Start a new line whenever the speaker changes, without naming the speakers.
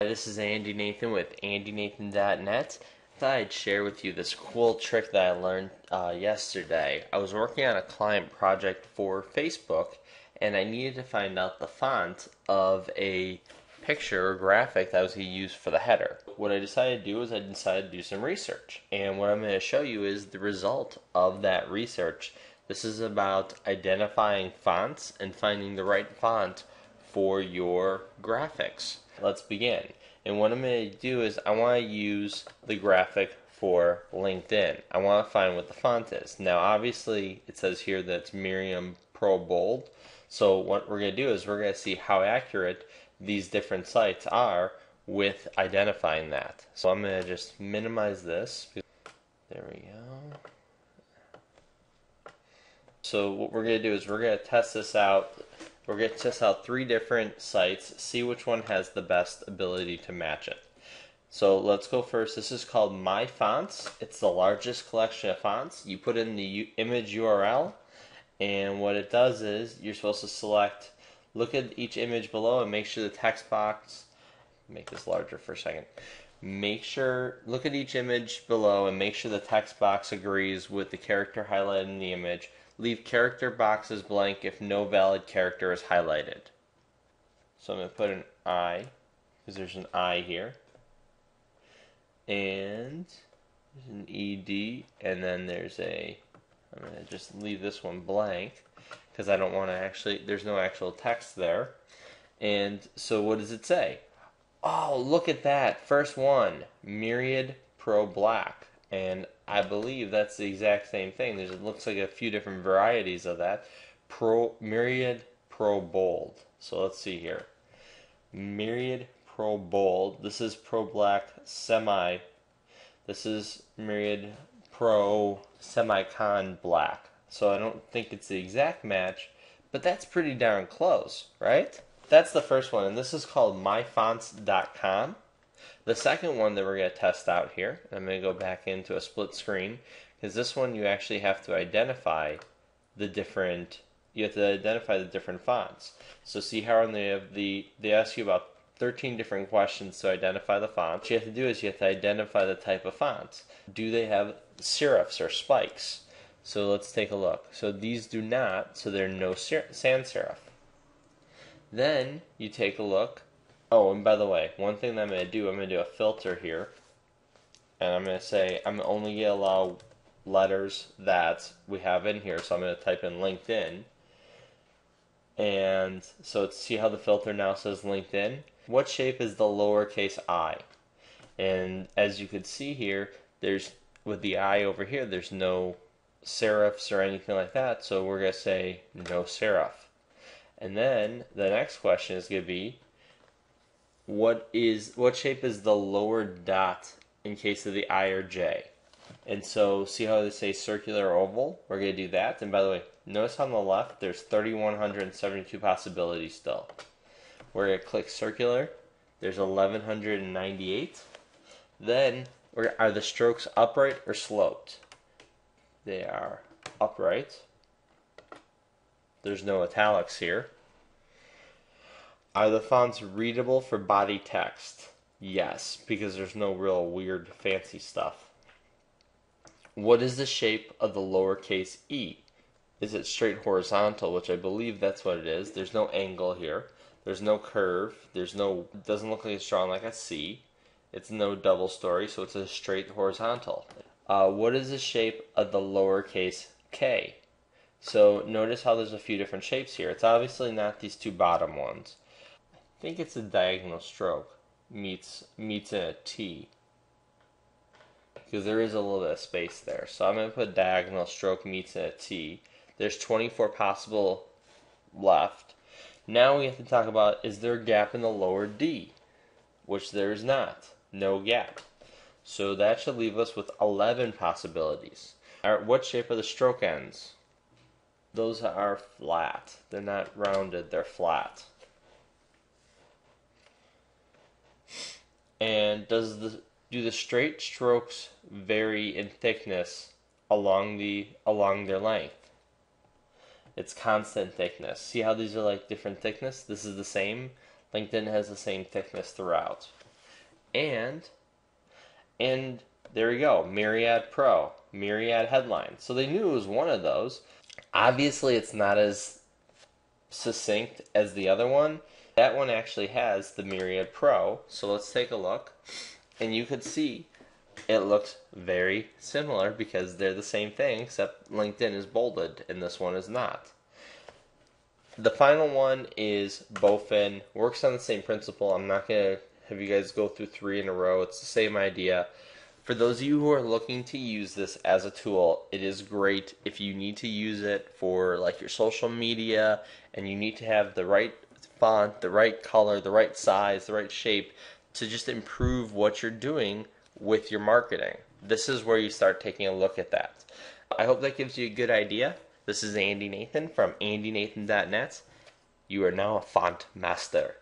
Hi, this is Andy Nathan with AndyNathan.net. I thought I'd share with you this cool trick that I learned yesterday. I was working on a client project for Facebook, and I needed to find out the font of a picture or graphic that I was going to use for the header. What I decided to do is I decided to do some research, and what I'm going to show you is the result of that research. This is about identifying fonts and finding the right font for your graphics. Let's begin. And what I'm going to do is I want to use the graphic for LinkedIn. I want to find what the font is. Now obviously it says here that it's Myriad Pro Bold. So what we're going to do is we're going to see how accurate these different sites are with identifying that. So I'm going to just minimize this. There we go. So what we're going to do is we're going to test this out. We're going to test out 3 different sites, see which one has the best ability to match it. So let's go first. This is called My Fonts. It's the largest collection of fonts. You put in the image URL, and what it does is you're supposed to select, look at each image below and make sure the text box, make this larger for a second. Look at each image below and make sure the text box agrees with the character highlighted in the image. Leave character boxes blank if no valid character is highlighted. So I'm going to put an I, because there's an I here. And there's an ED, and then I'm going to just leave this one blank, because I don't want to there's no actual text there. And so what does it say? Oh, look at that. First one, Myriad Pro Black. And I believe that's the exact same thing. It looks like a few different varieties of that. Myriad Pro Bold. So let's see here. Myriad Pro Bold. This is Pro Black Semi. This is Myriad Pro Semicon Black. So I don't think it's the exact match, but that's pretty darn close, right? That's the first one, and this is called myfonts.com. The second one that we're going to test out here, I'm going to go back into a split screen, because this one you actually have to identify the different fonts. So see how they ask you about 13 different questions to identify the font. What you have to do is you have to identify the type of fonts. Do they have serifs or spikes? So let's take a look. So these do not, so there are no sans serif. Then you take a look. Oh, and by the way, one thing that I'm going to do a filter here. And I'm going to say I'm only going to allow letters that we have in here. So I'm going to type in LinkedIn. And so see how the filter now says LinkedIn? What shape is the lowercase I? And as you can see here, with the I over here, there's no serifs or anything like that. So we're going to say no serif. And then the next question is going to be, what shape is the lower dot in case of the I or J? And so see how they say circular or oval? We're going to do that. And by the way, notice on the left there's 3,172 possibilities still. We're going to click circular. There's 1,198. Then are the strokes upright or sloped? They are upright. There's no italics here. Are the fonts readable for body text? Yes, because there's no real weird fancy stuff. What is the shape of the lowercase e? Is it straight horizontal, which I believe that's what it is. There's no angle here. There's no curve. Doesn't look like it's drawn like a C. It's no double story, so it's a straight horizontal. What is the shape of the lowercase k? So notice how there's a few different shapes here. It's obviously not these 2 bottom ones. I think it's a diagonal stroke meets in a T, because there is a little bit of space there. So I'm going to put diagonal stroke meets in a T. There's 24 possible left. Now we have to talk about, is there a gap in the lower D? Which there is not. No gap. So that should leave us with 11 possibilities. Alright, what shape are the stroke ends? Those are flat. They're not rounded, they're flat. And do the straight strokes vary in thickness along their length? It's constant thickness. See how these are like different thickness? This is the same. LinkedIn has the same thickness throughout. And there we go, Myriad Pro, Myriad headline. So they knew it was one of those. Obviously, it's not as succinct as the other one. That one actually has the Myriad Pro. So let's take a look. And you could see it looks very similar because they're the same thing, except LinkedIn is bolded and this one is not. The final one is Bofin. Works on the same principle. I'm not going to have you guys go through 3 in a row. It's the same idea. For those of you who are looking to use this as a tool, it is great if you need to use it for like your social media and you need to have the right font, the right color, the right size, the right shape to just improve what you're doing with your marketing. This is where you start taking a look at that. I hope that gives you a good idea. This is Andy Nathan from andynathan.net. You are now a font master.